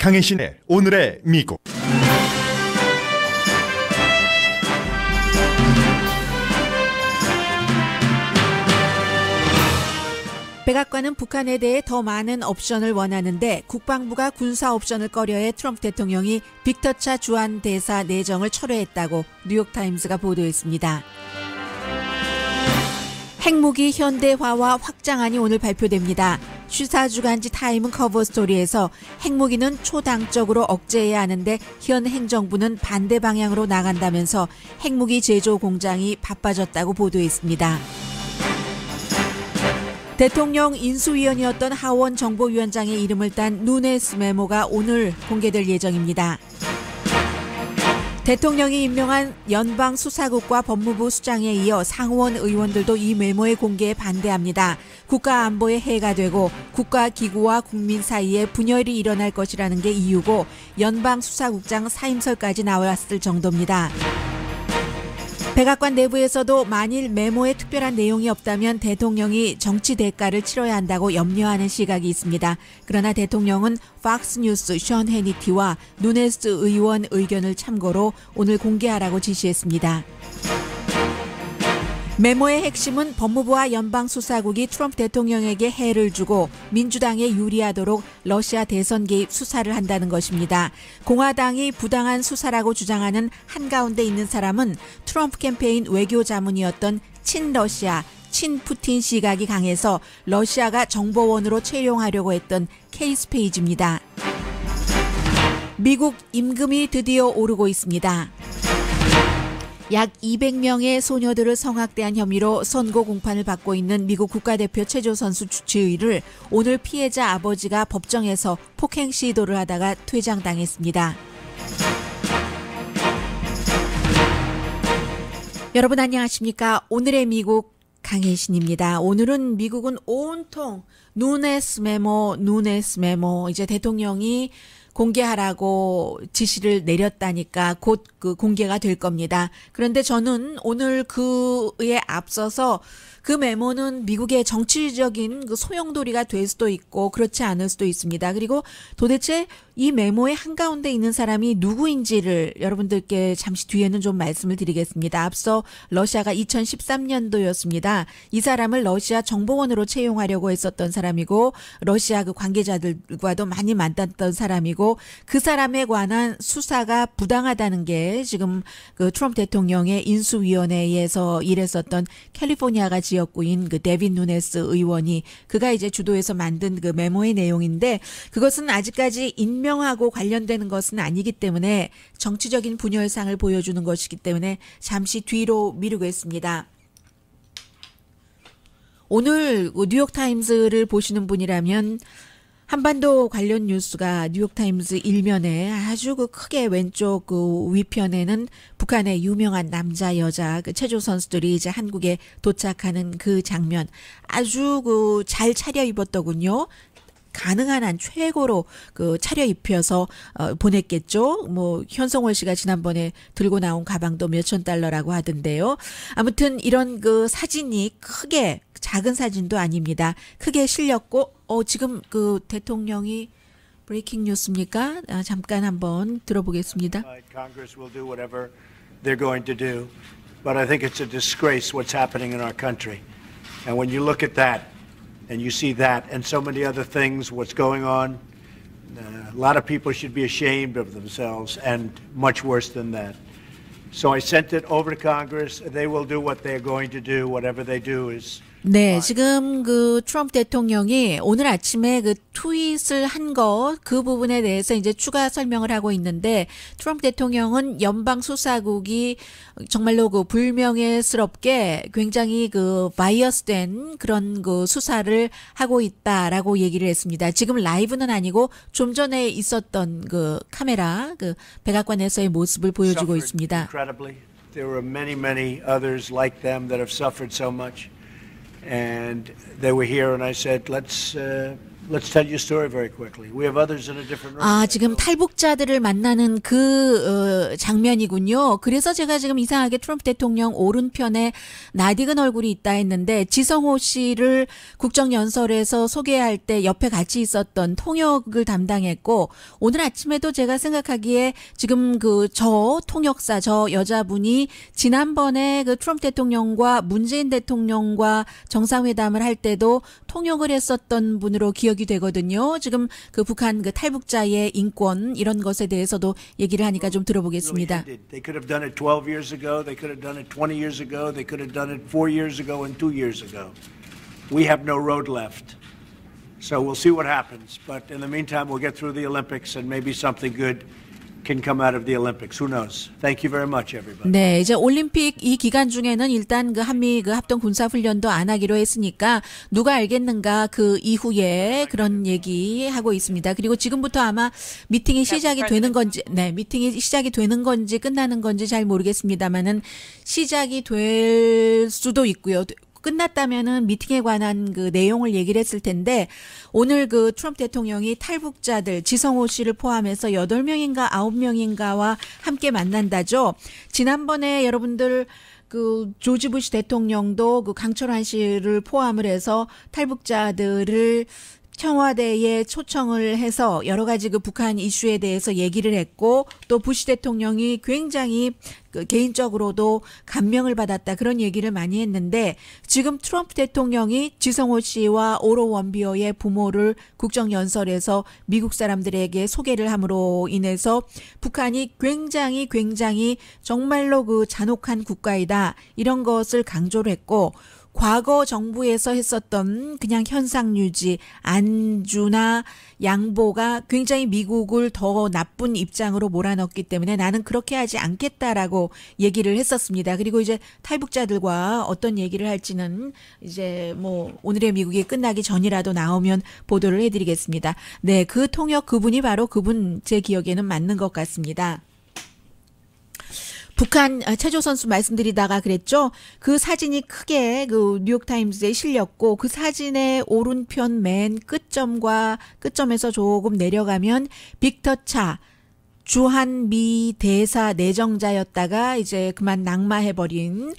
강혜신의 오늘의 미국. 백악관은 북한에 대해 더 많은 옵션을 원하는데 국방부가 군사 옵션을 꺼려해 트럼프 대통령이 빅터 차 주한 대사 내정을 철회했다고 뉴욕타임스가 보도했습니다. 핵무기 현대화와 확장안이 오늘 발표됩니다. 시사주간지 타임은 커버 스토리에서 핵무기는 초당적으로 억제해야 하는데 현 행정부는 반대 방향으로 나간다면서 핵무기 제조 공장이 바빠졌다고 보도했습니다. 대통령 인수위원이었던 하원 정보위원장의 이름을 딴 누네스 메모가 오늘 공개될 예정입니다. 대통령이 임명한 연방수사국과 법무부 수장에 이어 상원 의원들도 이 메모의 공개에 반대합니다. 국가 안보에 해가 되고 국가기구와 국민 사이에 분열이 일어날 것이라는 게 이유고 연방수사국장 사임설까지 나왔을 정도입니다. 백악관 내부에서도 만일 메모에 특별한 내용이 없다면 대통령이 정치 대가를 치러야 한다고 염려하는 시각이 있습니다. 그러나 대통령은 팍스뉴스 션 해니티와 누네스 의원 의견을 참고로 오늘 공개하라고 지시했습니다. 메모의 핵심은 법무부와 연방수사국이 트럼프 대통령에게 해를 주고 민주당에 유리하도록 러시아 대선 개입 수사를 한다는 것입니다. 공화당이 부당한 수사라고 주장하는 한가운데 있는 사람은 트럼프 캠페인 외교 자문이었던 친러시아, 친푸틴 시각이 강해서 러시아가 정보원으로 채용하려고 했던 케이스 페이지입니다. 미국 임금이 드디어 오르고 있습니다. 약 200명의 소녀들을 성학대한 혐의로 선고 공판을 받고 있는 미국 국가대표 체조선수 주치의를 오늘 피해자 아버지가 법정에서 폭행 시도를 하다가 퇴장당했습니다. 여러분 안녕하십니까? 오늘의 미국 강혜신입니다. 오늘은 미국은 온통 누네스 메모 이제 대통령이 공개하라고 지시를 내렸다니까 곧 그 공개가 될 겁니다. 그런데 저는 오늘 그에 앞서서 그 메모는 미국의 정치적인 그 소용돌이가 될 수도 있고 그렇지 않을 수도 있습니다. 그리고 도대체 이 메모의 한가운데 있는 사람이 누구인지를 여러분들께 잠시 뒤에는 좀 말씀을 드리겠습니다. 앞서 러시아가 2013년도였습니다. 이 사람을 러시아 정보원으로 채용하려고 했었던 사람이고 러시아 그 관계자들과도 많이 만났던 사람이고 그 사람에 관한 수사가 부당하다는 게 지금 그 트럼프 대통령의 인수위원회에서 일했었던 캘리포니아가 지역구인 그 데빈 누네스 의원이 그가 이제 주도해서 만든 그 메모의 내용인데 그것은 아직까지 임명하고 관련되는 것은 아니기 때문에 정치적인 분열상을 보여주는 것이기 때문에 잠시 뒤로 미루겠습니다. 오늘 뉴욕타임스를 보시는 분이라면 한반도 관련 뉴스가 뉴욕타임스 일면에 아주 그 크게 왼쪽 그 위편에는 북한의 유명한 남자 여자 그 체조 선수들이 이제 한국에 도착하는 그 장면 아주 그 잘 차려입었더군요. 가능한 한 최고로 그 차려입혀서 보냈겠죠. 뭐 현성월 씨가 지난번에 들고 나온 가방도 몇천 달러라고 하던데요. 아무튼 이런 그 사진이 크게 작은 사진도 아닙니다. 크게 실렸고 지금 그 대통령이 브레이킹 뉴스입니까? 잠깐 한번 들어보겠습니다. Congress will do whatever they're going to do, but I think it's a disgrace what's happening in our country. And when you look at that and you see that and so many other things, what's going on, a lot of people should be ashamed of themselves and much worse than that. So I sent it over to Congress. They will do what they're going to do. Whatever they do is 네, 지금 그 트럼프 대통령이 오늘 아침에 그 트윗을 한 거 그 부분에 대해서 이제 추가 설명을 하고 있는데 트럼프 대통령은 연방수사국이 정말로 그 불명예스럽게 굉장히 그 바이어스된 그런 그 수사를 하고 있다라고 얘기를 했습니다. 지금 라이브는 아니고 좀 전에 있었던 그 카메라 그 백악관에서의 모습을 보여주고 있습니다. There were many others like them that have suffered so much. And they were here and I said, let's Let's tell you a story very quickly. We have others in a different room. 아, 지금 탈북자들을 만나는 그 장면이군요. 그래서 제가 지금 이상하게 트럼프 대통령 오른편에 낯익은 얼굴이 있다 했는데 지성호 씨를 국정연설에서 소개할 때 옆에 같이 있었던 통역을 담당했고 오늘 아침에도 제가 생각하기에 지금 그 저 통역사 저 여자분이 지난번에 그 트럼프 대통령과 문재인 대통령과 정상회담을 할 때도 통역을 했었던 분으로 기억이 되거든요. 지금 그 북한 그 탈북자의 인권 이런 것에 대해서도 얘기를 하니까 좀 들어보겠습니다. They could have done it 12 years ago. They could have done it 20 years ago. They could have done it 4 years ago and 2 years ago. We have no road left. So we'll see what happens. But in the meantime, we'll get through the Olympics and maybe something good can come out of the Olympics. Who knows? Thank you very much, everybody. 네, 이제 올림픽 이 기간 중에는 일단 그 한미 그 합동 군사 훈련도 안 하기로 했으니까 누가 알겠는가 그 이후에 그런 얘기 하고 있습니다. 그리고 지금부터 아마 미팅이 시작이 되는 건지, 네, 미팅이 시작이 되는 건지 끝나는 건지 잘 모르겠습니다만은 시작이 될 수도 있고요. 끝났다면은 미팅에 관한 그 내용을 얘기를 했을 텐데 오늘 그 트럼프 대통령이 탈북자들 지성호 씨를 포함해서 8명인가 9명인가와 함께 만난다죠. 지난번에 여러분들 그 조지 부시 대통령도 그 강철환 씨를 포함을 해서 탈북자들을 청와대에 초청을 해서 여러 가지 그 북한 이슈에 대해서 얘기를 했고 또 부시 대통령이 굉장히 그 개인적으로도 감명을 받았다 그런 얘기를 많이 했는데 지금 트럼프 대통령이 지성호 씨와 오로 원비어의 부모를 국정연설에서 미국 사람들에게 소개를 함으로 인해서 북한이 굉장히 정말로 그 잔혹한 국가이다 이런 것을 강조를 했고 과거 정부에서 했었던 그냥 현상 유지, 안주나 양보가 굉장히 미국을 더 나쁜 입장으로 몰아넣기 때문에 나는 그렇게 하지 않겠다라고 얘기를 했었습니다. 그리고 이제 탈북자들과 어떤 얘기를 할지는 이제 뭐 오늘의 미국이 끝나기 전이라도 나오면 보도를 해드리겠습니다. 네, 그 통역 그분이 바로 그분 제 기억에는 맞는 것 같습니다. 북한 체조 선수 말씀드리다가 그랬죠. 그 사진이 크게 그 뉴욕타임즈에 실렸고 그 사진의 오른편 맨 끝점에서 조금 내려가면 빅터 차 주한미 대사 내정자였다가 이제 그만 낙마해버린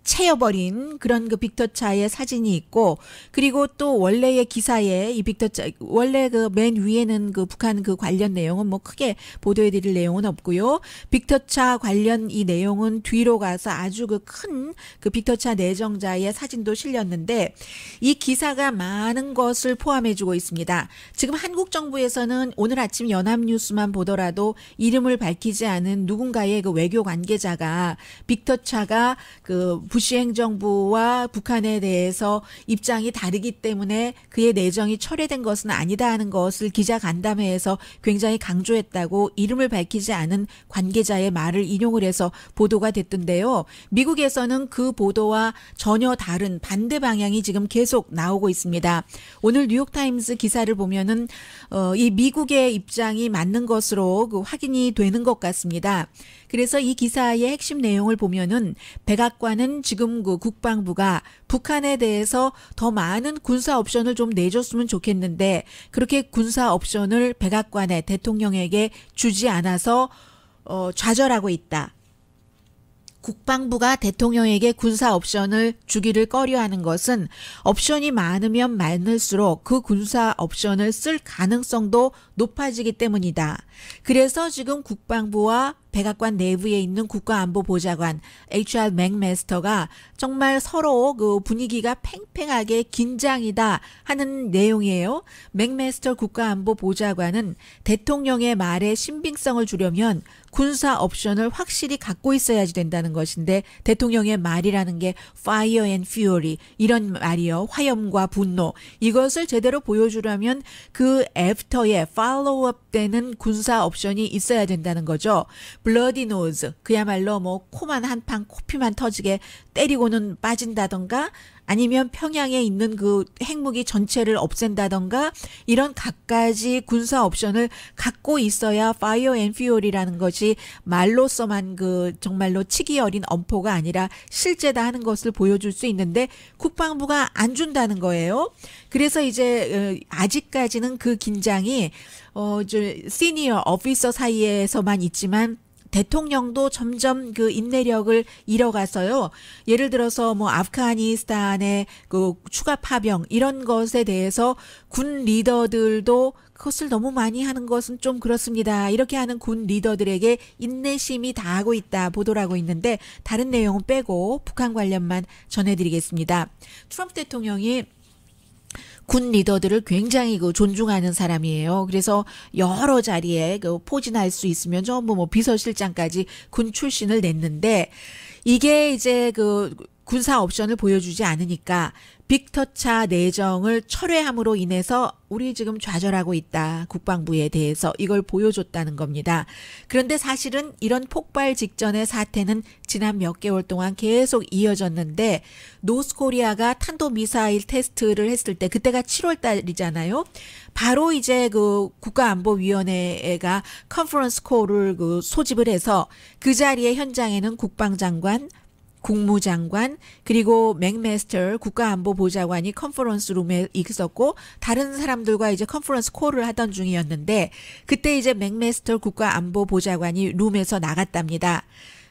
채여버린 그런 그 빅터 차의 사진이 있고 그리고 또 원래의 기사에 이 빅터 차 원래 그 맨 위에는 그 북한 그 관련 내용은 뭐 크게 보도해드릴 내용은 없고요. 빅터 차 관련 이 내용은 뒤로 가서 아주 그 큰 그 빅터 차 내정자의 사진도 실렸는데 이 기사가 많은 것을 포함해주고 있습니다. 지금 한국 정부에서는 오늘 아침 연합뉴스만 보더라도 이름을 밝히지 않은 누군가의 그 외교 관계자가 빅터 차가 그 부시 행정부와 북한에 대해서 입장이 다르기 때문에 그의 내정이 철회된 것은 아니다 하는 것을 기자 간담회에서 굉장히 강조했다고 이름을 밝히지 않은 관계자의 말을 인용을 해서 보도가 됐던데요. 미국에서는 그 보도와 전혀 다른 반대 방향이 지금 계속 나오고 있습니다. 오늘 뉴욕타임스 기사를 보면은 이 미국의 입장이 맞는 것으로 그 확인이 되는 것 같습니다. 그래서 이 기사의 핵심 내용을 보면은 백악관은 지금 그 국방부가 북한에 대해서 더 많은 군사 옵션을 좀 내줬으면 좋겠는데 그렇게 군사 옵션을 백악관에 대통령에게 주지 않아서 좌절하고 있다. 국방부가 대통령에게 군사 옵션을 주기를 꺼려하는 것은 옵션이 많으면 많을수록 그 군사 옵션을 쓸 가능성도 높아지기 때문이다. 그래서 지금 국방부와 백악관 내부에 있는 국가안보보좌관 HR 맥메스터가 정말 서로 그 분위기가 팽팽하게 긴장이다 하는 내용이에요. 맥메스터 국가안보보좌관은 대통령의 말에 신빙성을 주려면 군사 옵션을 확실히 갖고 있어야지 된다는 것인데 대통령의 말이라는 게 fire and fury 이런 말이요. 화염과 분노. 이것을 제대로 보여주려면 그 애프터에 팔로우업 되는 군사 옵션이 있어야 된다는 거죠. 블러디 노즈 그야말로 뭐 코만 한 판 코피만 터지게 때리고는 빠진다던가 아니면 평양에 있는 그 핵무기 전체를 없앤다던가 이런 갖가지 군사 옵션을 갖고 있어야 파이어 앤 퓨어리라는 것이 말로서만 그 정말로 치기 어린 엄포가 아니라 실제다 하는 것을 보여줄 수 있는데 국방부가 안 준다는 거예요. 그래서 이제 아직까지는 그 긴장이 시니어 오피서 사이에서만 있지만 대통령도 점점 그 인내력을 잃어가서요. 예를 들어서 뭐 아프가니스탄의 그 추가 파병 이런 것에 대해서 군 리더들도 그것을 너무 많이 하는 것은 좀 그렇습니다. 이렇게 하는 군 리더들에게 인내심이 다하고 있다 보도를 하고 있는데 다른 내용은 빼고 북한 관련만 전해드리겠습니다. 트럼프 대통령이 군 리더들을 굉장히 그 존중하는 사람이에요. 그래서 여러 자리에 그 포진할 수 있으면 전부 뭐 비서실장까지 군 출신을 냈는데 이게 이제 그 군사 옵션을 보여주지 않으니까 빅터차 내정을 철회함으로 인해서 우리 지금 좌절하고 있다. 국방부에 대해서 이걸 보여줬다는 겁니다. 그런데 사실은 이런 폭발 직전의 사태는 지난 몇 개월 동안 계속 이어졌는데 노스코리아가 탄도미사일 테스트를 했을 때 그때가 7월 달이잖아요. 바로 이제 그 국가안보위원회가 컨퍼런스 콜을 그 소집을 해서 그 자리에 현장에는 국방장관 국무장관 그리고 맥메스터 국가안보보좌관이 컨퍼런스 룸에 있었고 다른 사람들과 이제 컨퍼런스 콜을 하던 중이었는데 그때 이제 맥메스터 국가안보보좌관이 룸에서 나갔답니다.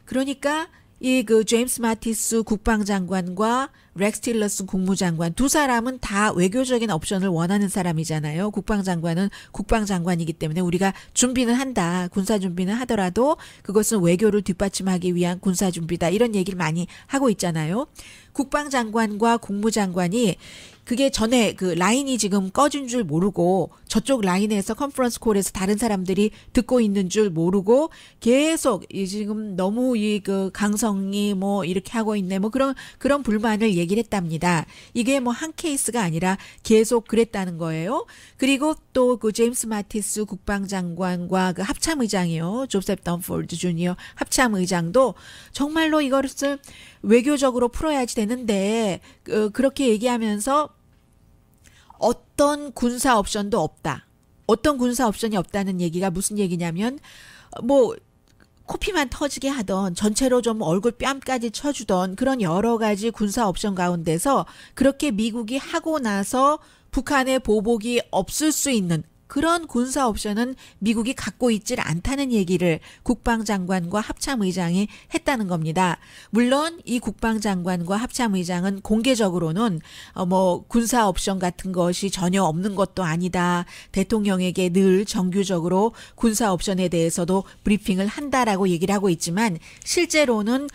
그러니까 이 그 제임스 마티스 국방장관과 렉스 틸러슨 국무장관 두 사람은 다 외교적인 옵션을 원하는 사람이잖아요. 국방장관은 국방장관이기 때문에 우리가 준비는 한다. 군사 준비는 하더라도 그것은 외교를 뒷받침하기 위한 군사 준비다. 이런 얘기를 많이 하고 있잖아요. 국방장관과 국무장관이 그게 전에 그 라인이 지금 꺼진 줄 모르고 저쪽 라인에서 컨퍼런스 콜에서 다른 사람들이 듣고 있는 줄 모르고 계속 지금 너무 이 그 강성이 뭐 이렇게 하고 있네 뭐 그런 불만을 얘기를 했답니다. 이게 뭐 한 케이스가 아니라 계속 그랬다는 거예요. 그리고 또 그 제임스 마티스 국방장관과 그 합참의장이요. 조셉 덤폴드 주니어 합참의장도 정말로 이것을 외교적으로 풀어야지 되는데 그렇게 얘기하면서 어떤 군사 옵션도 없다. 어떤 군사 옵션이 없다는 얘기가 무슨 얘기냐면 뭐 코피만 터지게 하던 전체로 좀 얼굴 뺨까지 쳐주던 그런 여러 가지 군사 옵션 가운데서 그렇게 미국이 하고 나서 북한의 보복이 없을 수 있는 그런 군사 옵션은 미국이 갖고 있질 않다는 얘기를 국방장관과 합참의장이 했다는 겁니다. 물론 이 국방장관과 합참의장은 공개적으로는 뭐 군사 옵션 같은 것이 전혀 없는 것도 아니다. 대통령에게 늘 정규적으로 군사 옵션에 대해서도 브리핑을 한다라고 얘기를 하고 있지만 실제로는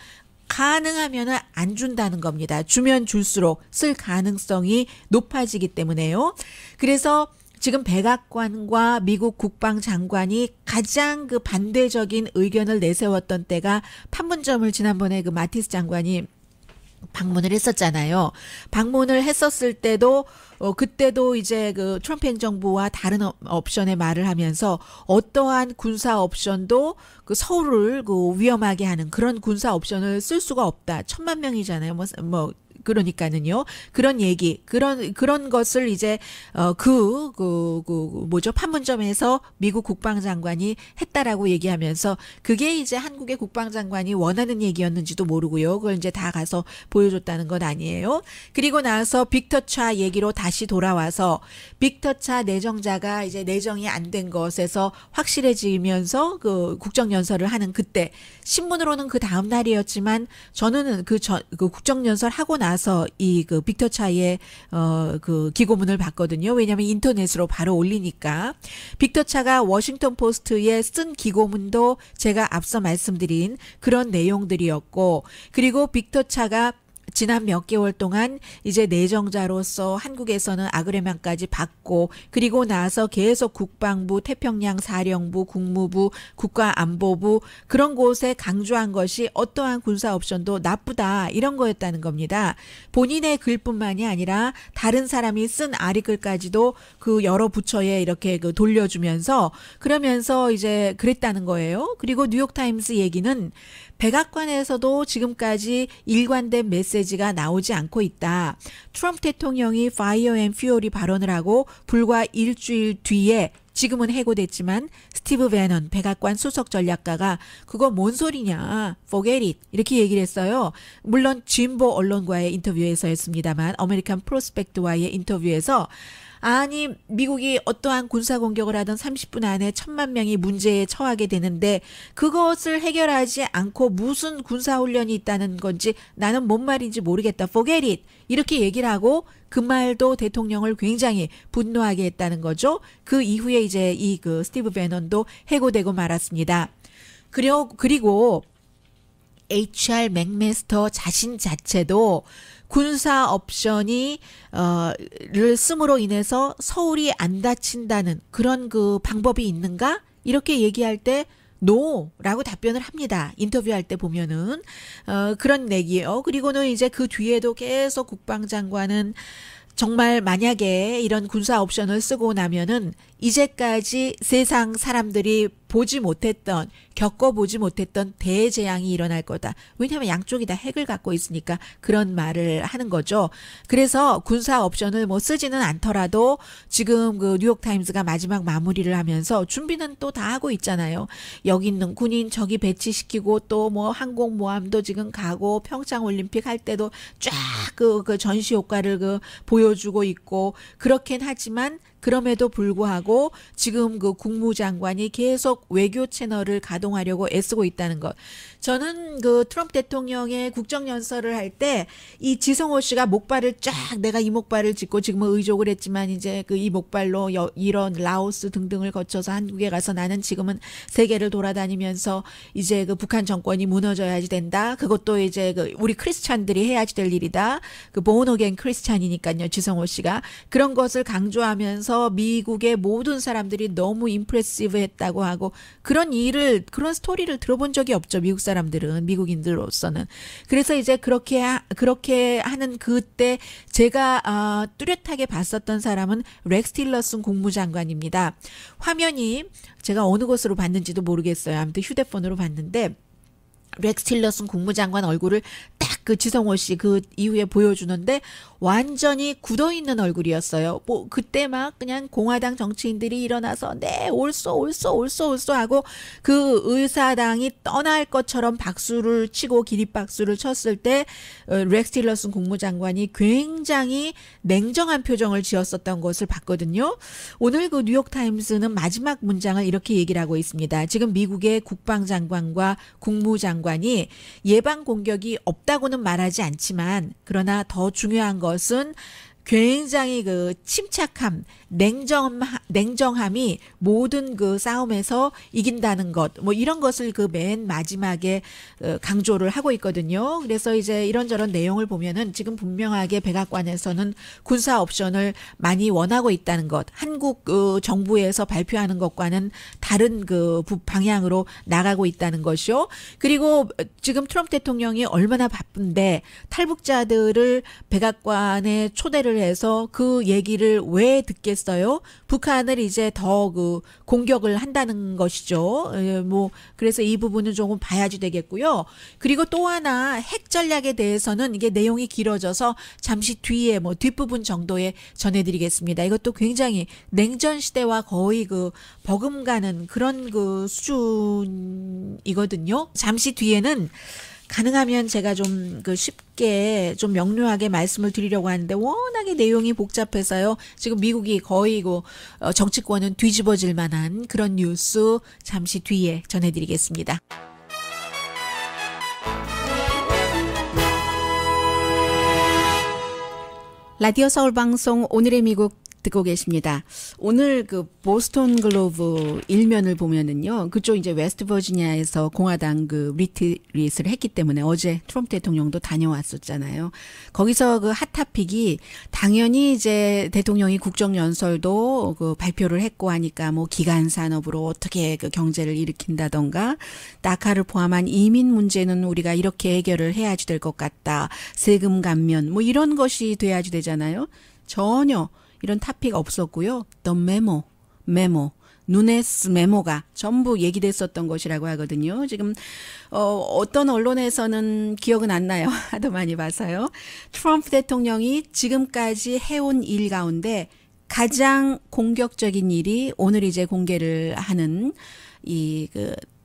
가능하면 안 준다는 겁니다. 주면 줄수록 쓸 가능성이 높아지기 때문에요. 그래서 지금 백악관과 미국 국방장관이 가장 그 반대적인 의견을 내세웠던 때가 판문점을 지난번에 그 마티스 장관이 방문을 했었잖아요. 방문을 했었을 때도 그때도 이제 그 트럼프 행정부와 다른 옵션의 말을 하면서 어떠한 군사 옵션도 그 서울을 그 위험하게 하는 그런 군사 옵션을 쓸 수가 없다. 1,000만 명이잖아요. 뭐 그러니까는요. 그런 얘기, 그런 것을 이제, 판문점에서 미국 국방장관이 했다라고 얘기하면서 그게 이제 한국의 국방장관이 원하는 얘기였는지도 모르고요. 그걸 이제 다 가서 보여줬다는 건 아니에요. 그리고 나서 빅터차 얘기로 다시 돌아와서 빅터차 내정자가 이제 내정이 안 된 것에서 확실해지면서 그 국정연설을 하는 그때 신문으로는 그 다음 날이었지만 저는 그 국정연설 하고 나서 이 그 빅터차의 그 기고문을 봤거든요. 왜냐하면 인터넷으로 바로 올리니까. 빅터차가 워싱턴 포스트에 쓴 기고문도 제가 앞서 말씀드린 그런 내용들이었고, 그리고 빅터차가 지난 몇 개월 동안 이제 내정자로서 한국에서는 아그레만까지 받고 그리고 나서 계속 국방부, 태평양 사령부, 국무부, 국가안보부 그런 곳에 강조한 것이 어떠한 군사 옵션도 나쁘다 이런 거였다는 겁니다. 본인의 글뿐만이 아니라 다른 사람이 쓴 아리글까지도 그 여러 부처에 이렇게 그 돌려주면서 그러면서 이제 그랬다는 거예요. 그리고 뉴욕타임스 얘기는 백악관에서도 지금까지 일관된 메시지가 나오지 않고 있다. 트럼프 대통령이 Fire and Fury 발언을 하고 불과 일주일 뒤에 지금은 해고됐지만 스티브 베넌 백악관 수석 전략가가 그거 뭔 소리냐, forget it 이렇게 얘기를 했어요. 물론 진보 언론과의 인터뷰에서였습니다만 아메리칸 프로스펙트와의 인터뷰에서 아니 미국이 어떠한 군사 공격을 하던 30분 안에 1,000만 명이 문제에 처하게 되는데 그것을 해결하지 않고 무슨 군사훈련이 있다는 건지 나는 뭔 말인지 모르겠다. forget it. 이렇게 얘기를 하고 그 말도 대통령을 굉장히 분노하게 했다는 거죠. 그 이후에 이제 이 그 스티브 베넌도 해고되고 말았습니다. 그리고 HR 맥메스터 자신 자체도 군사 옵션이 를 씀으로 인해서 서울이 안 다친다는 그런 그 방법이 있는가? 이렇게 얘기할 때 노라고 답변을 합니다. 인터뷰할 때 보면은 그런 얘기예요. 그리고는 이제 그 뒤에도 계속 국방장관은 정말 만약에 이런 군사 옵션을 쓰고 나면은 이제까지 세상 사람들이 보지 못했던, 겪어보지 못했던 대재앙이 일어날 거다. 왜냐하면 양쪽이 다 핵을 갖고 있으니까 그런 말을 하는 거죠. 그래서 군사 옵션을 뭐 쓰지는 않더라도 지금 그 뉴욕타임스가 마지막 마무리를 하면서 준비는 또 다 하고 있잖아요. 여기 있는 군인 저기 배치시키고 또 뭐 항공모함도 지금 가고 평창올림픽 할 때도 쫙 그 전시 효과를 그 보여주고 있고 그렇긴 하지만 그럼에도 불구하고 지금 그 국무장관이 계속 외교 채널을 가동하려고 애쓰고 있다는 것. 저는 그 트럼프 대통령의 국정연설을 할 때 이 지성호 씨가 목발을 쫙 내가 이 목발을 짚고 지금은 의족을 했지만 이제 그 이 목발로 이런 라오스 등등을 거쳐서 한국에 가서 나는 지금은 세계를 돌아다니면서 이제 그 북한 정권이 무너져야지 된다. 그것도 이제 그 우리 크리스찬들이 해야지 될 일이다. 그 born again 크리스찬이니까요. 지성호 씨가 그런 것을 강조하면서 미국의 모든 사람들이 너무 임프레시브했다고 하고 그런 스토리를 들어본 적이 없죠. 미국 사람들은 미국인들로서는. 그래서 이제 그렇게 하는 그때 제가 뚜렷하게 봤었던 사람은 렉스 틸러슨 국무장관입니다. 화면이 제가 어느 곳으로 봤는지도 모르겠어요. 아무튼 휴대폰으로 봤는데 렉스 틸러슨 국무장관 얼굴을 딱 그 지성호 씨 그 이후에 보여주는데 완전히 굳어있는 얼굴이었어요. 뭐 그때 막 그냥 공화당 정치인들이 일어나서 네 옳소 하고 그 의사당이 떠날 것처럼 박수를 치고 기립박수를 쳤을 때 렉스 틸러슨 국무장관이 굉장히 냉정한 표정을 지었었던 것을 봤거든요. 오늘 그 뉴욕타임스는 마지막 문장을 이렇게 얘기를 하고 있습니다. 지금 미국의 국방장관과 국무장관이 예방 공격이 없다고는 말하지 않지만 그러나 더 중요한 것은 굉장히 그 침착함, 냉정함이 모든 그 싸움에서 이긴다는 것, 뭐 이런 것을 그 맨 마지막에 강조를 하고 있거든요. 그래서 이제 이런저런 내용을 보면은 지금 분명하게 백악관에서는 군사 옵션을 많이 원하고 있다는 것, 한국 정부에서 발표하는 것과는 다른 그 방향으로 나가고 있다는 것이요. 그리고 지금 트럼프 대통령이 얼마나 바쁜데 탈북자들을 백악관에 초대를 해서 그 얘기를 왜 듣겠어요? 북한을 이제 더 그 공격을 한다는 것이죠. 뭐 그래서 이 부분은 조금 봐야지 되겠고요. 그리고 또 하나 핵 전략에 대해서는 이게 내용이 길어져서 잠시 뒤에 뭐 뒷부분 정도에 전해드리겠습니다. 이것도 굉장히 냉전 시대와 거의 그 버금가는 그런 그 수준이거든요. 잠시 뒤에는 가능하면 제가 좀 그 쉽게 좀 명료하게 말씀을 드리려고 하는데 워낙에 내용이 복잡해서요. 지금 미국이 거의 그 정치권은 뒤집어질 만한 그런 뉴스 잠시 뒤에 전해드리겠습니다. 라디오 서울 방송 오늘의 미국 듣고 계십니다. 오늘 그 보스턴 글로브 일면을 보면은요, 그쪽 이제 웨스트 버지니아에서 공화당 그 리트릿을 했기 때문에 어제 트럼프 대통령도 다녀왔었잖아요. 거기서 그 핫타픽이 당연히 이제 대통령이 국정연설도 그 발표를 했고 하니까 뭐 기간 산업으로 어떻게 그 경제를 일으킨다던가 다카를 포함한 이민 문제는 우리가 이렇게 해결을 해야지 될 것 같다. 세금 감면 뭐 이런 것이 돼야지 되잖아요. 전혀 이런 타픽 없었고요. The memo. 누네스 메모가 전부 얘기됐었던 것이라고 하거든요. 지금 어떤 언론에서는 기억은 안 나요. 하도 많이 봐서요. 트럼프 대통령이 지금까지 해온 일 가운데 가장 공격적인 일이 오늘 이제 공개를 하는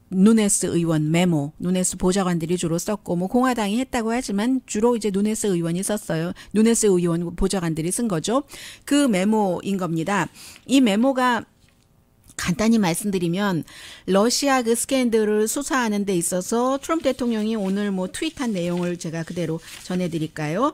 누네스 의원 메모, 누네스 보좌관들이 주로 썼고, 뭐 공화당이 했다고 하지만 주로 이제 누네스 의원이 썼어요. 누네스 의원 보좌관들이 쓴 거죠. 그 메모인 겁니다. 이 메모가 간단히 말씀드리면 러시아 그 스캔들을 수사하는 데 있어서 트럼프 대통령이 오늘 뭐 트윗한 내용을 제가 그대로 전해드릴까요?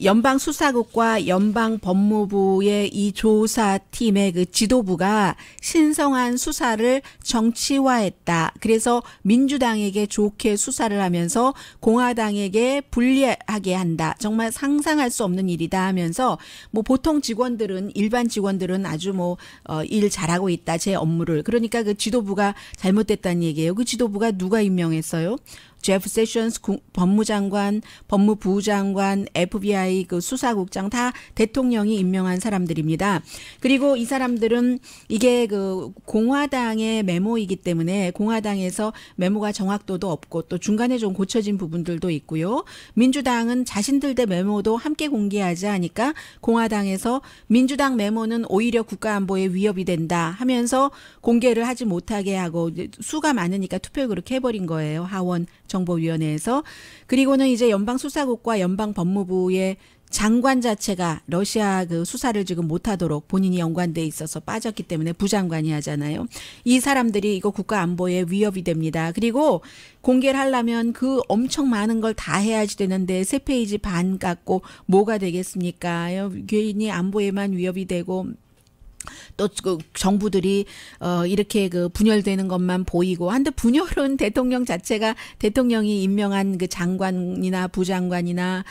연방 수사국과 연방 법무부의 이 조사팀의 그 지도부가 신성한 수사를 정치화했다. 그래서 민주당에게 좋게 수사를 하면서 공화당에게 불리하게 한다. 정말 상상할 수 없는 일이다 하면서 뭐 보통 직원들은 일반 직원들은 아주 뭐 일 잘하고 있다. 제 업무를. 그러니까 그 지도부가 잘못됐다는 얘기예요. 그 지도부가 누가 임명했어요? 제프 세션스 법무장관, 법무부장관, FBI 그 수사국장 다 대통령이 임명한 사람들입니다. 그리고 이 사람들은 이게 그 공화당의 메모이기 때문에 공화당에서 메모가 정확도도 없고 또 중간에 좀 고쳐진 부분들도 있고요. 민주당은 자신들의 메모도 함께 공개하지 않으니까 공화당에서 민주당 메모는 오히려 국가안보에 위협이 된다 하면서 공개를 하지 못하게 하고 수가 많으니까 투표를 그렇게 해버린 거예요. 하원 정보위원회에서. 그리고는 이제 연방수사국과 연방법무부의 장관 자체가 러시아 그 수사를 지금 못하도록 본인이 연관돼 있어서 빠졌기 때문에 부장관이 하잖아요. 이 사람들이 이거 국가안보에 위협이 됩니다. 그리고 공개를 하려면 그 엄청 많은 걸 다 해야지 되는데 3페이지 반 갖고 뭐가 되겠습니까? 괜히 안보에만 위협이 되고 또 그 정부들이 이렇게 그 분열되는 것만 보이고 한데 분열은 대통령 자체가 대통령이 임명한 그 장관이나 부장관이나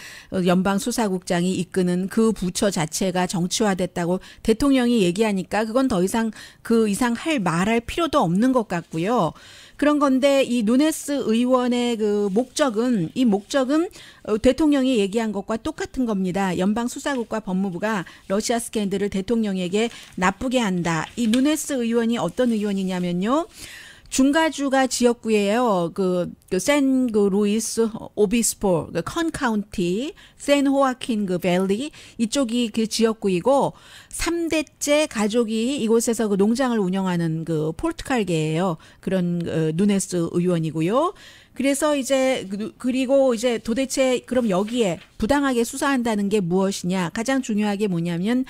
연방 수사국장이 이끄는 그 부처 자체가 정치화됐다고 대통령이 얘기하니까 그건 더 이상 그 이상 말할 필요도 없는 것 같고요. 그런 건데 이 누네스 의원의 그 목적은 대통령이 얘기한 것과 똑같은 겁니다. 연방 수사국과 법무부가 러시아 스캔들을 대통령에게 나쁘게 한다. 이 누네스 의원이 어떤 의원이냐면요. 중가주가 지역구예요. 샌 루이스 오비스포, 컨 카운티, 샌 호아킨 밸리 이쪽이 그 지역구이고 3대째 가족이 이곳에서 그 농장을 운영하는 그 포르투갈계예요. 그런 누네스 의원이고요. 그래서 이제 그리고 이제 도대체 그럼 여기에 부당하게 수사한다는 게 무엇이냐? 가장 중요하게 뭐냐면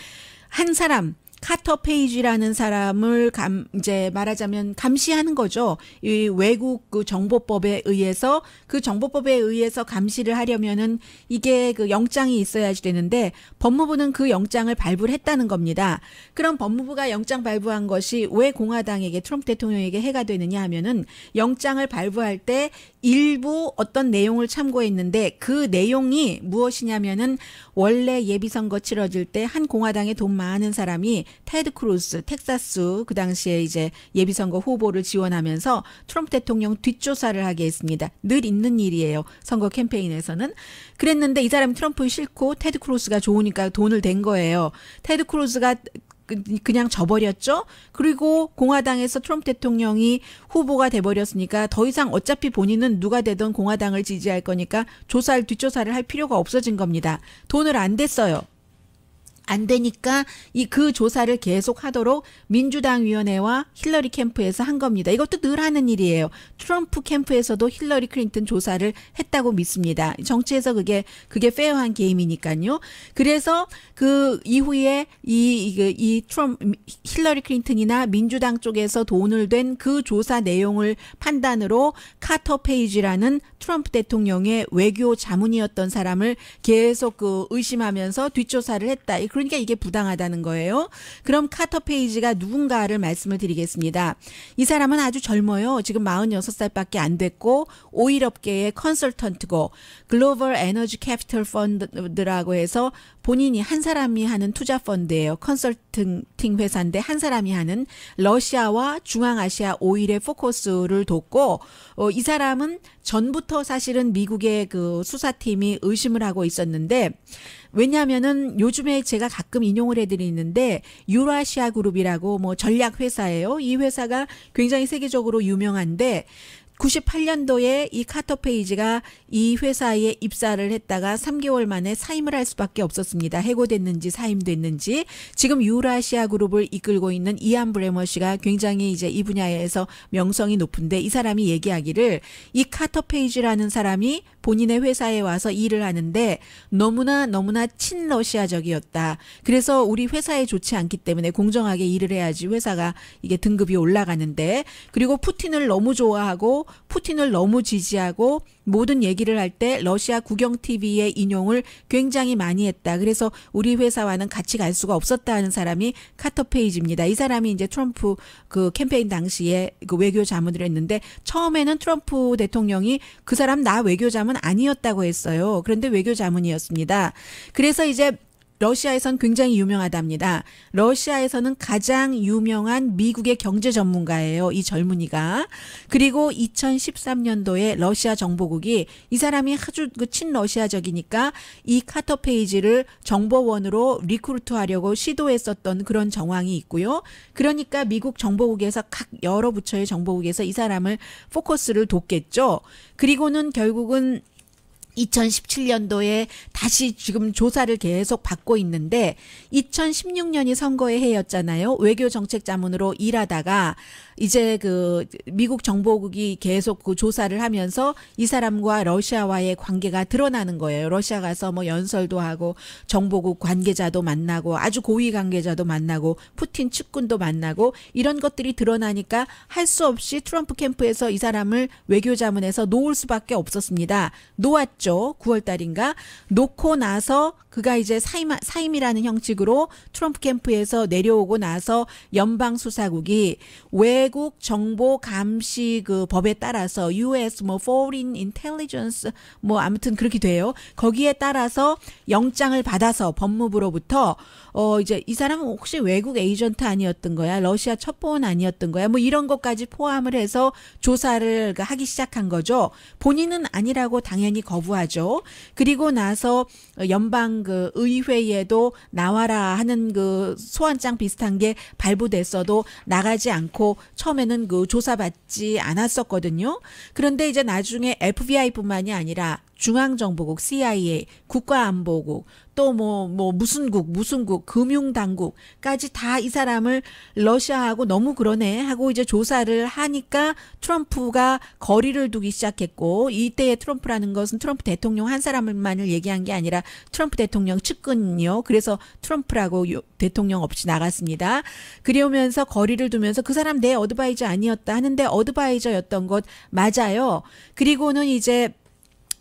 한 사람 카터 페이지라는 사람을 이제 말하자면 감시하는 거죠. 이 외국 그 정보법에 의해서 그 정보법에 의해서 감시를 하려면은 이게 그 영장이 있어야지 되는데 법무부는 그 영장을 발부를 했다는 겁니다. 그럼 법무부가 영장 발부한 것이 왜 공화당에게 트럼프 대통령에게 해가 되느냐 하면은 영장을 발부할 때 일부 어떤 내용을 참고했는데 그 내용이 무엇이냐면은 원래 예비선거 치러질 때 한 공화당에 돈 많은 사람이 테드 크루즈 텍사스 그 당시에 이제 예비선거 후보를 지원하면서 트럼프 대통령 뒷조사를 하게 했습니다. 늘 있는 일이에요. 선거 캠페인에서는. 그랬는데 이 사람이 트럼프 싫고 테드 크루즈가 좋으니까 돈을 댄 거예요. 테드 크루즈가 그냥 져버렸죠. 그리고 공화당에서 트럼프 대통령이 후보가 돼버렸으니까 더 이상 어차피 본인은 누가 되든 공화당을 지지할 거니까 뒷조사를 할 필요가 없어진 겁니다. 돈을 안 댔어요. 안 되니까 그 조사를 계속 하도록 민주당 위원회와 힐러리 캠프에서 한 겁니다. 이것도 늘 하는 일이에요. 트럼프 캠프에서도 힐러리 클린턴 조사를 했다고 믿습니다. 정치에서 그게 페어한 게임이니까요. 그래서 그 이후에 힐러리 클린턴이나 민주당 쪽에서 돈을 댄 그 조사 내용을 판단으로 카터 페이지라는 트럼프 대통령의 외교 자문이었던 사람을 계속 의심하면서 뒷조사를 했다. 그러니까 이게 부당하다는 거예요. 그럼 카터 페이지가 누군가를 말씀을 드리겠습니다. 이 사람은 아주 젊어요. 지금 46살밖에 안 됐고 오일업계의 컨설턴트고 글로벌 에너지 캐피털 펀드라고 해서 본인이 한 사람이 하는 투자 펀드예요. 컨설팅 회사인데 한 사람이 하는 러시아와 중앙아시아 오일의 포커스를 뒀고 이 사람은 전부터 사실은 미국의 그 수사팀이 의심을 하고 있었는데 왜냐하면은 요즘에 제가 가끔 인용을 해드리는데 유라시아 그룹이라고 뭐 전략 회사예요. 이 회사가 굉장히 세계적으로 유명한데 98년도에 이 카터 페이지가 이 회사에 입사를 했다가 3개월 만에 사임을 할 수밖에 없었습니다. 해고됐는지 사임됐는지. 지금 유라시아 그룹을 이끌고 있는 이안 브레머 씨가 굉장히 이제 이 분야에서 명성이 높은데 이 사람이 얘기하기를 이 카터 페이지라는 사람이 본인의 회사에 와서 일을 하는데 너무나 친러시아적이었다. 그래서 우리 회사에 좋지 않기 때문에 공정하게 일을 해야지 회사가 이게 등급이 올라가는데 그리고 푸틴을 너무 좋아하고 푸틴을 너무 지지하고 모든 얘기를 할 때 러시아 국영 TV의 인용을 굉장히 많이 했다. 그래서 우리 회사와는 같이 갈 수가 없었다 하는 사람이 카터 페이지입니다. 이 사람이 이제 트럼프 그 캠페인 당시에 그 외교 자문을 했는데 처음에는 트럼프 대통령이 그 사람 나 외교 자문 아니었다고 했어요. 그런데 외교 자문이었습니다. 그래서 이제 러시아에선 굉장히 유명하답니다. 러시아에서는 가장 유명한 미국의 경제 전문가예요. 이 젊은이가. 그리고 2013년도에 러시아 정보국이 이 사람이 아주 그 친러시아적이니까 이 카터 페이지를 정보원으로 리크루트하려고 시도했었던 그런 정황이 있고요. 그러니까 미국 정보국에서 각 여러 부처의 정보국에서 이 사람을 포커스를 뒀겠죠. 그리고는 결국은 2017년도에 다시 지금 조사를 계속 받고 있는데 2016년이 선거의 해였잖아요. 외교정책자문으로 일하다가 이제 그 미국 정보국이 계속 그 조사를 하면서 이 사람과 러시아와의 관계가 드러나는 거예요. 러시아 가서 뭐 연설도 하고 정보국 관계자도 만나고 아주 고위 관계자도 만나고 푸틴 측근도 만나고 이런 것들이 드러나니까 할 수 없이 트럼프 캠프에서 이 사람을 외교자문에서 놓을 수밖에 없었습니다. 놓았죠. 9월 달인가. 놓고 나서 그가 이제 사임이라는 형식으로 트럼프 캠프에서 내려오고 나서 연방수사국이 외국 정보 감시 그 법에 따라서 US 뭐 Foreign Intelligence 뭐 아무튼 그렇게 돼요. 거기에 따라서 영장을 받아서 법무부로부터 이제 이 사람은 혹시 외국 에이전트 아니었던 거야? 러시아 첩보원 아니었던 거야? 뭐 이런 것까지 포함을 해서 조사를 하기 시작한 거죠. 본인은 아니라고 당연히 거부하죠. 그리고 나서 연방 그 의회에도 나와라 하는 그 소환장 비슷한 게 발부됐어도 나가지 않고 처음에는 그 조사받지 않았었거든요. 그런데 이제 나중에 FBI뿐만이 아니라 중앙정보국, CIA, 국가안보국, 또 무슨 국, 금융당국까지 다 이 사람을 러시아하고 너무 그러네 하고 이제 조사를 하니까 트럼프가 거리를 두기 시작했고 이때의 트럼프라는 것은 트럼프 대통령 한 사람만을 얘기한 게 아니라 트럼프 대통령 측근이요. 그래서 트럼프라고 대통령 없이 나갔습니다. 그러면서 거리를 두면서 그 사람 내 어드바이저 아니었다 하는데 어드바이저였던 것 맞아요. 그리고는 이제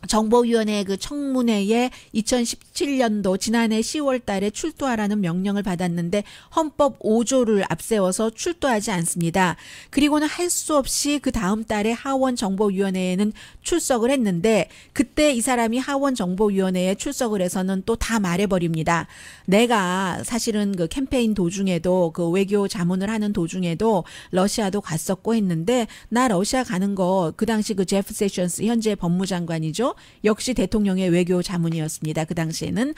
정보위원회 그 청문회에 2017년도 지난해 10월 달에 출두하라는 명령을 받았는데 헌법 5조를 앞세워서 출두하지 않습니다. 그리고는 할 수 없이 그 다음 달에 하원 정보위원회에는 출석을 했는데 그때 이 사람이 하원 정보위원회에 출석을 해서는 또 다 말해버립니다. 내가 사실은 그 캠페인 도중에도 그 외교 자문을 하는 도중에도 러시아도 갔었고 했는데 나 러시아 가는 거 그 당시 그 제프 세션스 현재 법무장관이죠. 역시 대통령의 외교 자문이었습니다. 그 당시에는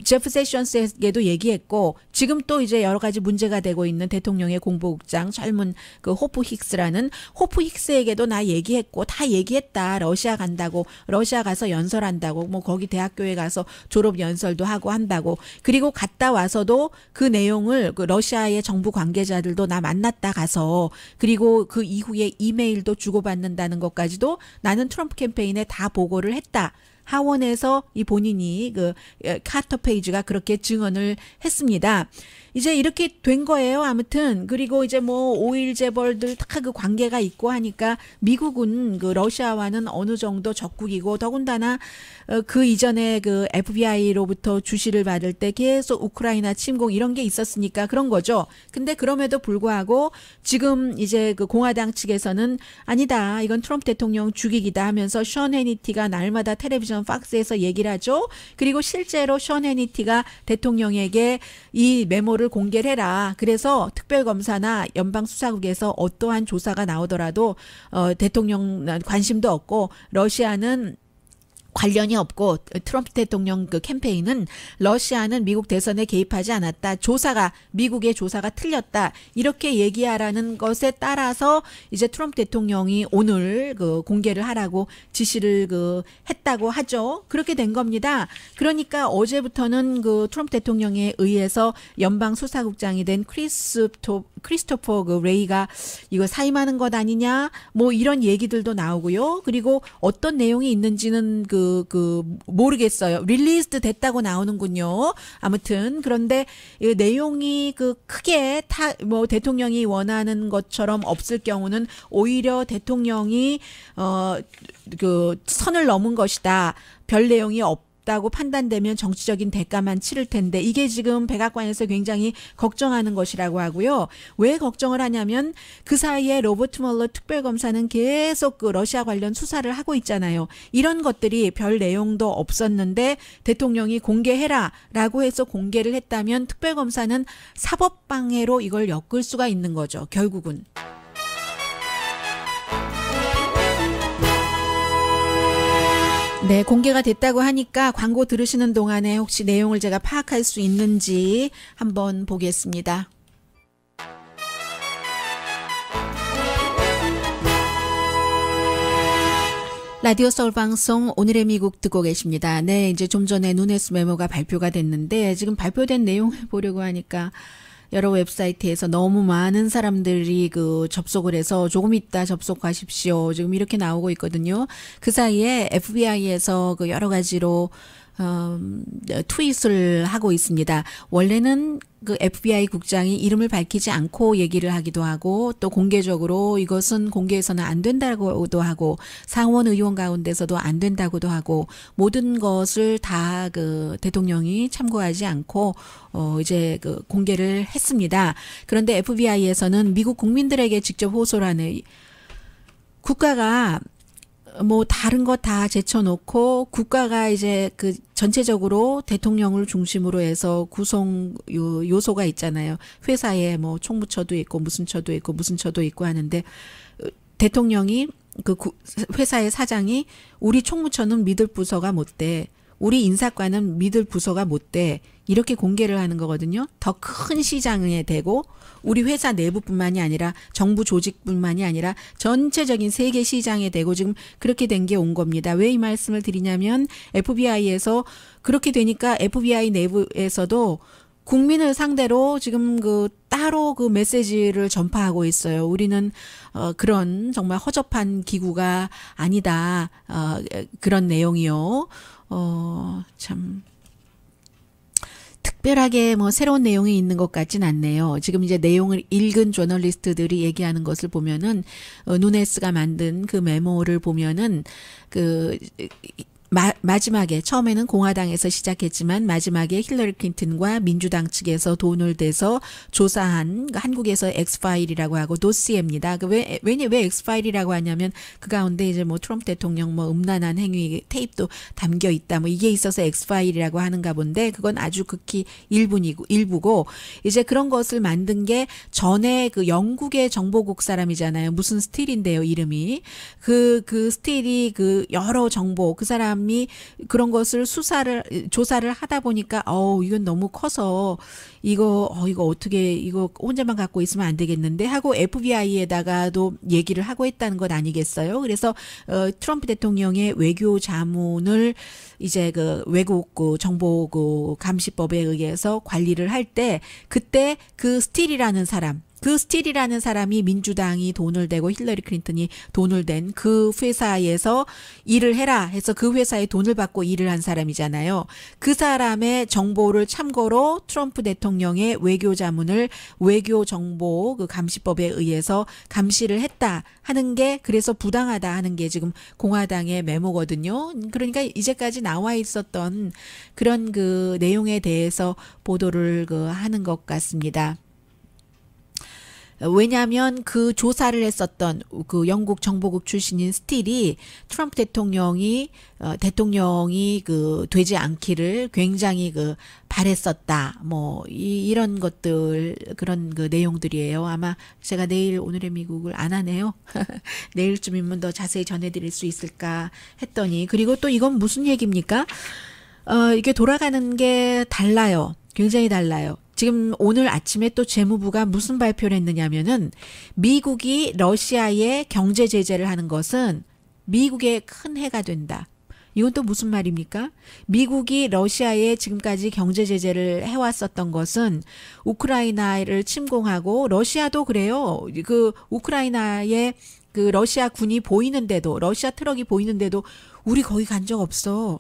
제프 세션스에게도 얘기했고 지금 또 이제 여러 가지 문제가 되고 있는 대통령의 공보국장 젊은 그 호프 힉스라는 호프 힉스에게도 나 얘기했고 다 얘기했다. 러시아 간다고 러시아 가서 연설한다고 뭐 거기 대학교에 가서 졸업 연설도 하고 한다고 그리고 갔다 와서도 그 내용을 그 러시아의 정부 관계자들도 나 만났다 가서 그리고 그 이후에 이메일도 주고받는다는 것까지도 나는 트럼프 캠페인에 다 보고를 했다. 하원에서 이 본인이 그 카터 페이지가 그렇게 증언을 했습니다. 이제 이렇게 된 거예요. 아무튼 그리고 이제 뭐 오일 재벌들 다 그 관계가 있고 하니까 미국은 그 러시아와는 어느 정도 적국이고 더군다나 그 이전에 그 FBI로부터 주시를 받을 때 계속 우크라이나 침공 이런 게 있었으니까 그런 거죠. 근데 그럼에도 불구하고 지금 이제 그 공화당 측에서는 아니다. 이건 트럼프 대통령 죽이기다 하면서 션 해니티가 날마다 텔레비전 텔레비전 팍스에서 얘기를 하죠. 그리고 실제로 션 해니티가 대통령에게 이 메모를 공개를 해라. 그래서 특별검사나 연방수사국에서 어떠한 조사가 나오더라도 대통령 관심도 없고 러시아는 관련이 없고 트럼프 대통령 그 캠페인은 러시아는 미국 대선에 개입하지 않았다. 미국의 조사가 틀렸다. 이렇게 얘기하라는 것에 따라서 이제 트럼프 대통령이 오늘 그 공개를 하라고 지시를 했다고 하죠. 그렇게 된 겁니다. 그러니까 어제부터는 그 트럼프 대통령에 의해서 연방 수사국장이 된 크리스토퍼 그 레이가 이거 사임하는 것 아니냐 뭐 이런 얘기들도 나오고요. 그리고 어떤 내용이 있는지는 모르겠어요. 릴리스트 됐다고 나오는군요. 아무튼 그런데 이 내용이 크게 대통령이 원하는 것처럼 없을 경우는 오히려 대통령이 선을 넘은 것이다. 별 내용이 없다고 판단되면 정치적인 대가만 치를 텐데 이게 지금 백악관에서 굉장히 걱정하는 것이라고 하고요. 왜 걱정을 하냐면 그 사이에 로버트 멀러 특별검사는 계속 러시아 관련 수사를 하고 있잖아요. 이런 것들이 별 내용도 없었는데 대통령이 공개해라라고 해서 공개를 했다면 특별검사는 사법방해로 이걸 엮을 수가 있는 거죠. 결국은. 네, 공개가 됐다고 하니까 광고 들으시는 동안에 혹시 내용을 제가 파악할 수 있는지 한번 보겠습니다. 라디오 서울 방송 오늘의 미국 듣고 계십니다. 네, 이제 좀 전에 누네스 메모가 발표가 됐는데 지금 발표된 내용을 보려고 하니까 여러 웹사이트에서 너무 많은 사람들이 접속을 해서 조금 있다 접속하십시오. 지금 이렇게 나오고 있거든요. 그 사이에 FBI에서 여러 가지로 트윗을 하고 있습니다. 원래는 그 FBI 국장이 이름을 밝히지 않고 얘기를 하기도 하고 또 공개적으로 이것은 공개해서는 안 된다고도 하고 상원 의원 가운데서도 안 된다고도 하고 모든 것을 다 대통령이 참고하지 않고 이제 공개를 했습니다. 그런데 FBI에서는 미국 국민들에게 직접 호소를 하는 국가가 뭐 다른 거 다 제쳐놓고 국가가 이제 전체적으로 대통령을 중심으로 해서 구성 요소가 있잖아요. 회사에 뭐 총무처도 있고 무슨 처도 있고 무슨 처도 있고 하는데 대통령이 회사의 사장이 우리 총무처는 믿을 부서가 못 돼. 우리 인사과는 믿을 부서가 못 돼. 이렇게 공개를 하는 거거든요. 더 큰 시장에 대고 우리 회사 내부뿐만이 아니라 정부 조직뿐만이 아니라 전체적인 세계 시장에 대고 지금 그렇게 된 게 온 겁니다. 왜 이 말씀을 드리냐면 FBI에서 그렇게 되니까 FBI 내부에서도 국민을 상대로 지금 따로 메시지를 전파하고 있어요. 우리는 그런 정말 허접한 기구가 아니다. 그런 내용이요. 참 특별하게 뭐 새로운 내용이 있는 것 같진 않네요. 지금 이제 내용을 읽은 저널리스트들이 얘기하는 것을 보면은 누네스가 만든 그 메모를 보면은 마지막에 처음에는 공화당에서 시작했지만 마지막에 힐러리 클린턴과 민주당 측에서 돈을 대서 조사한 한국에서 엑스파일이라고 하고 도시에입니다. 왜 엑스파일이라고 하냐면 그 가운데 이제 뭐 트럼프 대통령 뭐 음란한 행위 테이프도 담겨 있다 뭐 이게 있어서 엑스파일이라고 하는가 본데 그건 아주 극히 일부고 이제 그런 것을 만든 게 전에 영국의 정보국 사람이잖아요. 무슨 스틸인데요, 이름이. 그 스틸이 여러 정보 그 사람이 그런 것을 조사를 하다 보니까 이건 너무 커서 이거 어떻게 이거 혼자만 갖고 있으면 안 되겠는데 하고 FBI에다가도 얘기를 하고 했다는 것 아니겠어요? 그래서 트럼프 대통령의 외교 자문을 이제 외국 정보 감시법에 의해서 관리를 할 때 그때 스틸이라는 사람이 민주당이 돈을 대고 힐러리 클린턴이 돈을 댄 그 회사에서 일을 해라 해서 그 회사에 돈을 받고 일을 한 사람이잖아요. 그 사람의 정보를 참고로 트럼프 대통령의 외교 자문을 외교 정보 감시법에 의해서 감시를 했다 하는 게 그래서 부당하다 하는 게 지금 공화당의 메모거든요. 그러니까 이제까지 나와 있었던 그런 내용에 대해서 보도를 하는 것 같습니다. 왜냐하면 그 조사를 했었던 그 영국 정보국 출신인 스틸이 트럼프 대통령이 그 되지 않기를 굉장히 그 바랬었다. 뭐 이런 것들 그런 그 내용들이에요. 아마 제가 내일 오늘의 미국을 안 하네요. 내일쯤이면 더 자세히 전해드릴 수 있을까 했더니 그리고 또 이건 무슨 얘기입니까? 이게 돌아가는 게 달라요. 굉장히 달라요. 지금 오늘 아침에 또 재무부가 무슨 발표를 했느냐면은 미국이 러시아에 경제 제재를 하는 것은 미국에 큰 해가 된다. 이건 또 무슨 말입니까? 미국이 러시아에 지금까지 경제 제재를 해왔었던 것은 우크라이나를 침공하고 러시아도 그래요. 그 우크라이나에 그 러시아 군이 보이는데도 러시아 트럭이 보이는데도 우리 거기 간 적 없어.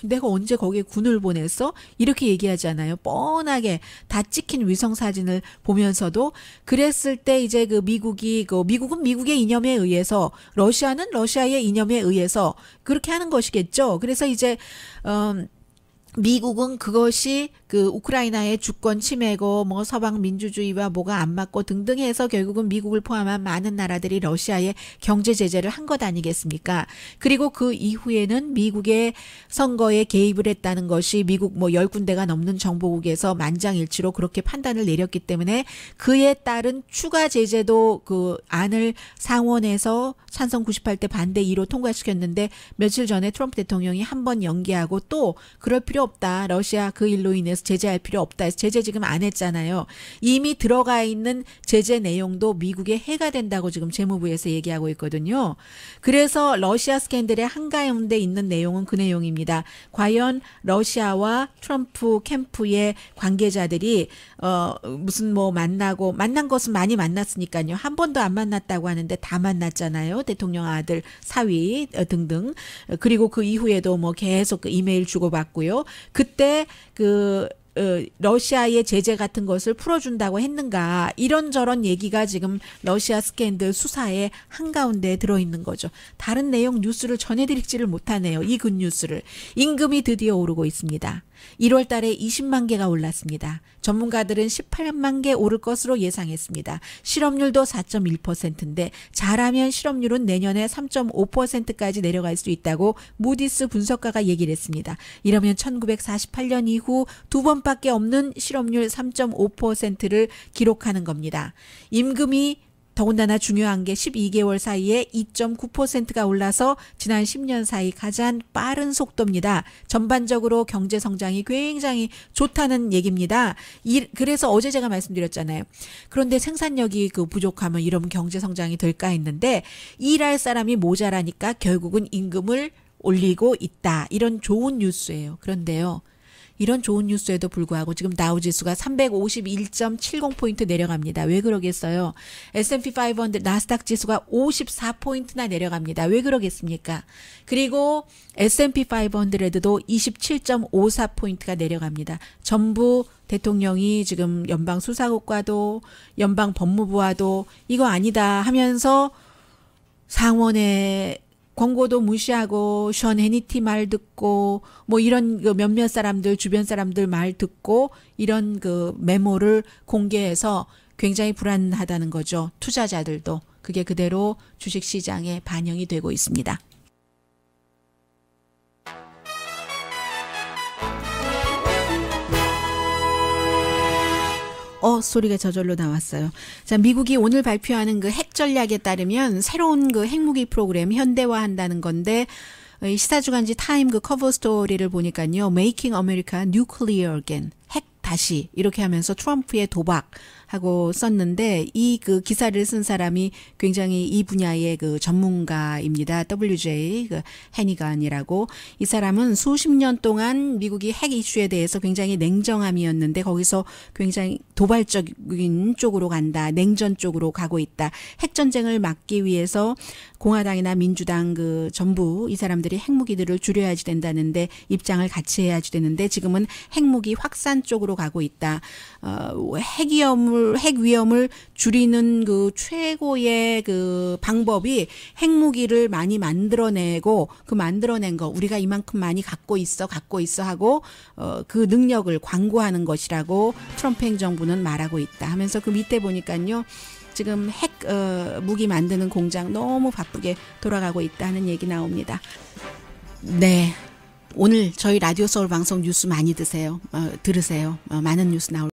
내가 언제 거기에 군을 보냈어? 이렇게 얘기하잖아요. 뻔하게 다 찍힌 위성 사진을 보면서도 그랬을 때 이제 그 미국은 미국의 이념에 의해서 러시아는 러시아의 이념에 의해서 그렇게 하는 것이겠죠. 그래서 이제 미국은 그것이 그 우크라이나의 주권 침해고 뭐 서방 민주주의와 뭐가 안 맞고 등등 해서 결국은 미국을 포함한 많은 나라들이 러시아에 경제 제재를 한 것 아니겠습니까? 그리고 그 이후에는 미국의 선거에 개입을 했다는 것이 미국 뭐 10군데가 넘는 정보국에서 만장일치로 그렇게 판단을 내렸기 때문에 그에 따른 추가 제재도 그 안을 상원에서 찬성 98대 반대 2로 통과시켰는데 며칠 전에 트럼프 대통령이 한 번 연기하고 또 그럴 필요 없다. 러시아 그 일로 인해서 제재할 필요 없다 해서 제재 지금 안 했잖아요. 이미 들어가 있는 제재 내용도 미국에 해가 된다고 지금 재무부에서 얘기하고 있거든요. 그래서 러시아 스캔들의 한가운데 있는 내용은 그 내용입니다. 과연 러시아와 트럼프 캠프의 관계자들이 무슨 뭐 만난 것은 많이 만났으니까요. 한 번도 안 만났다고 하는데 다 만났잖아요. 대통령 아들 사위 등등. 그리고 그 이후에도 뭐 계속 그 이메일 주고받고요. 그때 러시아의 제재 같은 것을 풀어준다고 했는가 이런저런 얘기가 지금 러시아 스캔들 수사에 한가운데 들어있는 거죠. 다른 내용 뉴스를 전해드리지를 못하네요. 이 굿뉴스를. 임금이 드디어 오르고 있습니다. 1월 달에 20만 개가 올랐습니다. 전문가들은 18만 개 오를 것으로 예상했습니다. 실업률도 4.1%인데 잘하면 실업률은 내년에 3.5%까지 내려갈 수 있다고 무디스 분석가가 얘기를 했습니다. 이러면 1948년 이후 두 번밖에 없는 실업률 3.5%를 기록하는 겁니다. 임금이 더군다나 중요한 게 12개월 사이에 2.9%가 올라서 지난 10년 사이 가장 빠른 속도입니다. 전반적으로 경제 성장이 굉장히 좋다는 얘기입니다. 그래서 어제 제가 말씀드렸잖아요. 그런데 생산력이 부족하면 이런 경제 성장이 될까 했는데 일할 사람이 모자라니까 결국은 임금을 올리고 있다. 이런 좋은 뉴스예요. 그런데요. 이런 좋은 뉴스에도 불구하고 지금 다우지수가 351.70포인트 내려갑니다. 왜 그러겠어요? S&P 500 나스닥 지수가 54포인트나 내려갑니다. 왜 그러겠습니까? 그리고 S&P 500도 27.54포인트가 내려갑니다. 전부 대통령이 지금 연방 수사국과도 연방 법무부와도 이거 아니다 하면서 상원에 권고도 무시하고 션 해니티 말 듣고 뭐 이런 몇몇 사람들 주변 사람들 말 듣고 이런 메모를 공개해서 굉장히 불안하다는 거죠. 투자자들도 그게 그대로 주식시장에 반영이 되고 있습니다. 소리가 저절로 나왔어요. 자, 미국이 오늘 발표하는 그 핵 전략에 따르면 새로운 그 핵무기 프로그램 현대화한다는 건데 시사주간지 타임 그 커버 스토리를 보니까요. Making America Nuclear Again. 핵 다시 이렇게 하면서 트럼프의 도박하고 썼는데 이 그 기사를 쓴 사람이 굉장히 이 분야의 그 전문가입니다. WJ 해니건이라고. 이 사람은 수십 년 동안 미국이 핵 이슈에 대해서 굉장히 냉정함이었는데 거기서 굉장히 도발적인 쪽으로 간다. 냉전 쪽으로 가고 있다. 핵 전쟁을 막기 위해서 공화당이나 민주당 전부 이 사람들이 핵무기들을 줄여야지 된다는데 입장을 같이 해야지 되는데 지금은 핵무기 확산 쪽으로 가고 있다. 핵위험을 핵 위험을 줄이는 그 최고의 그 방법이 핵무기를 많이 만들어내고 그 만들어낸 거 우리가 이만큼 많이 갖고 있어 하고 그 능력을 광고하는 것이라고 트럼프 행정부는 말하고 있다 하면서 그 밑에 보니까요. 지금 핵 무기 만드는 공장 너무 바쁘게 돌아가고 있다는 얘기 나옵니다. 네. 오늘 저희 라디오 서울 방송 뉴스 많이 들으세요. 많은 뉴스 나올